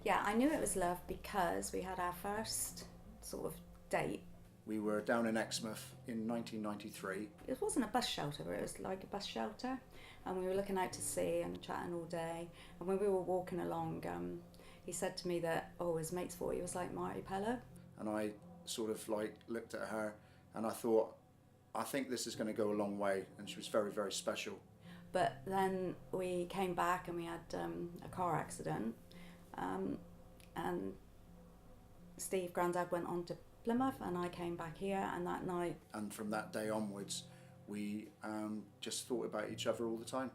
Yeah, I knew it was love because we had our first sort of date. We were down in Exmouth in 1993. It wasn't a bus shelter, but it was like a bus shelter. And we were looking out to sea and chatting all day. And when we were walking along, he said to me that, his mates thought he was like Marty Pello. And I sort of like looked at her and I thought, I think this is going to go a long way. And she was very, very special. But then we came back and we had a car accident. And Steve, Grandad, went on to Plymouth and I came back here, and that night... And from that day onwards, we just thought about each other all the time.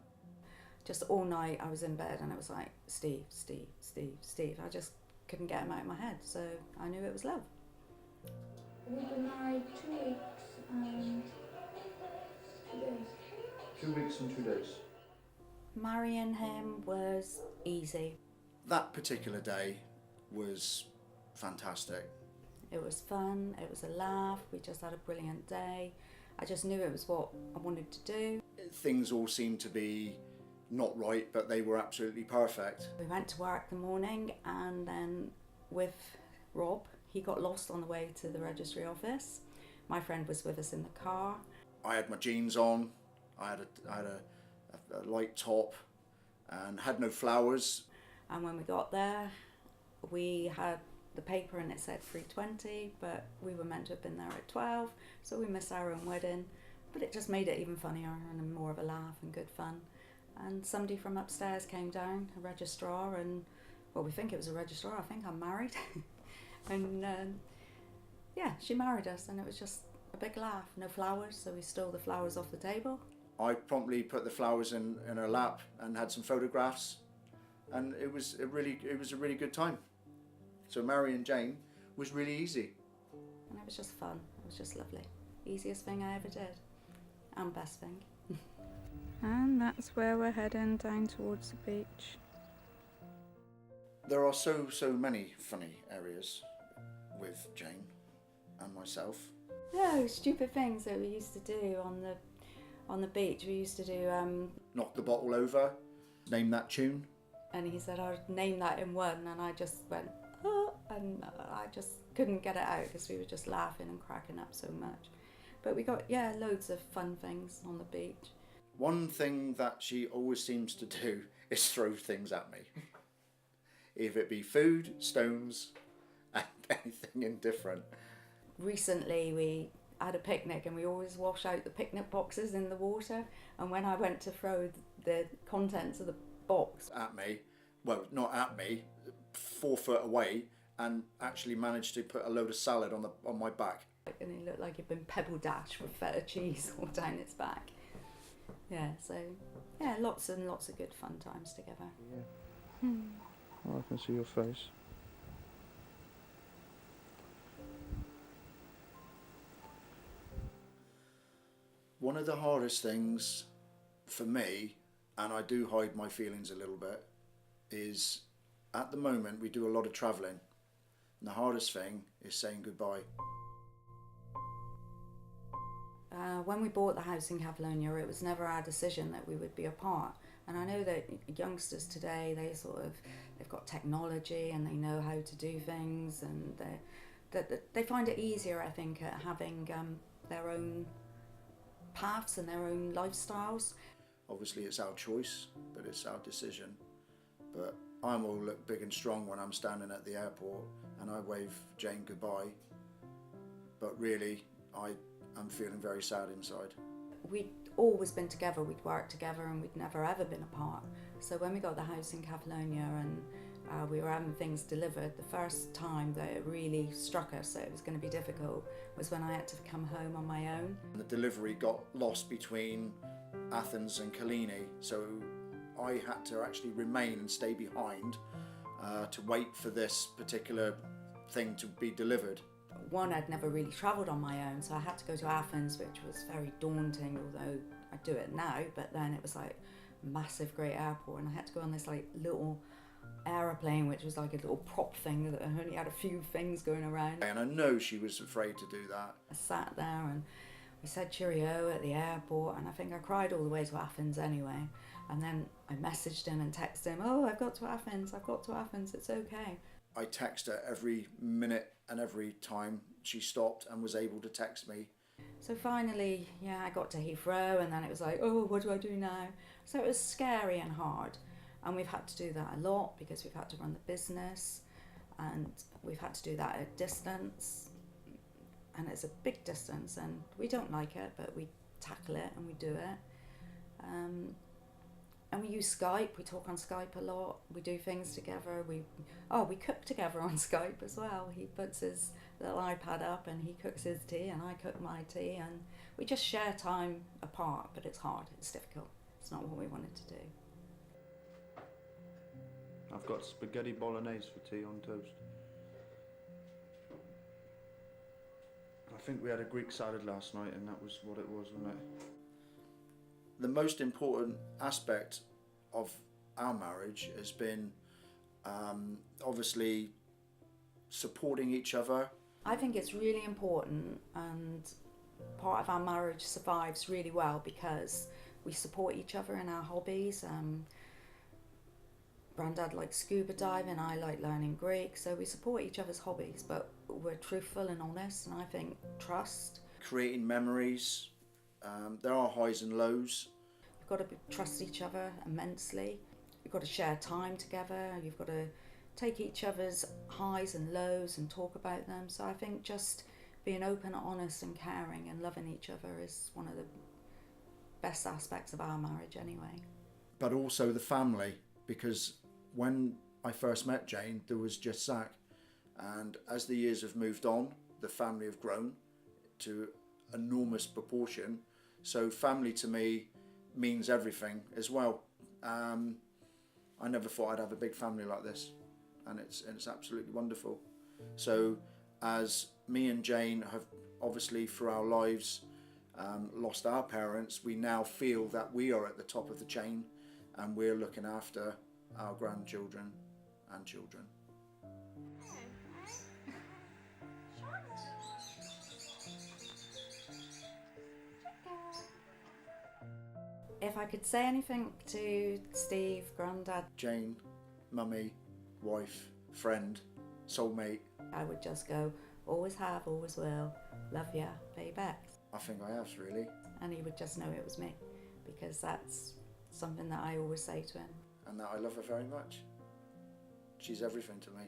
Just all night I was in bed and it was like, Steve, Steve, Steve, Steve. I just couldn't get him out of my head, so I knew it was love. We've been married 2 weeks and 2 days. 2 weeks and 2 days. Marrying him was easy. That particular day was fantastic. It was fun, it was a laugh, we just had a brilliant day. I just knew it was what I wanted to do. Things all seemed to be not right, but they were absolutely perfect. We went to work the morning, and then with Rob, he got lost on the way to the registry office. My friend was with us in the car. I had my jeans on, I had a light top and had no flowers. And when we got there, we had the paper and it said 3:20, but we were meant to have been there at 12, so we missed our own wedding. But it just made it even funnier and more of a laugh and good fun. And somebody from upstairs came down, a registrar, and, well, we think it was a registrar, I think I'm married. And yeah, she married us, and it was just a big laugh. No flowers, so we stole the flowers off the table. I promptly put the flowers in her lap and had some photographs, and it was a really good time. So marrying Jayne was really easy. And it was just fun. It was just lovely. Easiest thing I ever did. And best thing. And that's where we're heading, down towards the beach. There are so many funny areas with Jayne and myself. No, stupid things that we used to do on the beach. We used to do... Knock the bottle over, name that tune. And he said, I'd name that in one, and I just went, oh, and I just couldn't get it out because we were just laughing and cracking up so much. But we got, loads of fun things on the beach. One thing that she always seems to do is throw things at me. If it be food, stones, and anything indifferent. Recently we had a picnic and we always wash out the picnic boxes in the water, and when I went to throw the contents of the box at me, well, not at me, 4 foot away, and actually managed to put a load of salad on my back. And it looked like it'd been pebble dashed with feta cheese all down its back. Yeah, so yeah, lots and lots of good fun times together. Yeah. Well, I can see your face. One of the hardest things for me, and I do hide my feelings a little bit, is at the moment we do a lot of travelling, and the hardest thing is saying goodbye. When we bought the house in Catalonia, it was never our decision that we would be apart. And I know that youngsters today, they've got technology and they know how to do things, and they find it easier, I think, at having their own paths and their own lifestyles. Obviously it's our choice, but it's our decision. But I'm all look big and strong when I'm standing at the airport and I wave Jayne goodbye. But really, I'm feeling very sad inside. We'd always been together, we'd worked together, and we'd never ever been apart. So when we got the house in Catalonia and we were having things delivered, the first time that it really struck us that it was going to be difficult was when I had to come home on my own. The delivery got lost between Athens and Kalini, so I had to actually remain and stay behind to wait for this particular thing to be delivered. One, I'd never really travelled on my own, so I had to go to Athens, which was very daunting, although I do it now, but then it was like a massive, great airport, and I had to go on this like little aeroplane, which was like a little prop thing that only had a few things going around. And I know she was afraid to do that. I sat there and We said cheerio at the airport, and I think I cried all the way to Athens anyway. And then I messaged him and texted him, oh, I've got to Athens, it's okay. I text her every minute and every time she stopped and was able to text me. So finally, yeah, I got to Heathrow, and then it was like, oh, what do I do now? So it was scary and hard. And we've had to do that a lot because we've had to run the business, and we've had to do that at a distance. And it's a big distance, and we don't like it, but we tackle it and we do it. And we use Skype. We talk on Skype a lot. We do things together. We cook together on Skype as well. He puts his little iPad up and he cooks his tea and I cook my tea, and we just share time apart. But it's hard. It's difficult. It's not what we wanted to do. I've got spaghetti bolognese for tea on toast. I think we had a Greek salad last night, and that was what it was, wasn't it? The most important aspect of our marriage has been obviously supporting each other. I think it's really important, and part of our marriage survives really well because we support each other in our hobbies. Grandad likes scuba diving, I like learning Greek, so we support each other's hobbies, but we're truthful and honest, and I think trust. Creating memories. There are highs and lows. You've got to trust each other immensely. You've got to share time together. You've got to take each other's highs and lows and talk about them. So I think just being open, honest and caring and loving each other is one of the best aspects of our marriage anyway. But also the family, because when I first met Jayne, there was just Zach. And as the years have moved on, the family have grown to enormous proportion. So family to me means everything as well. I never thought I'd have a big family like this, and it's absolutely wonderful. So as me and Jayne have obviously through our lives lost our parents, we now feel that we are at the top of the chain and we're looking after our grandchildren and children. If I could say anything to Steve, Grandad, Jayne, mummy, wife, friend, soulmate. I would just go, always have, always will, love ya, baby. I think I have, really. And he would just know it was me, because that's something that I always say to him. And that I love her very much. She's everything to me.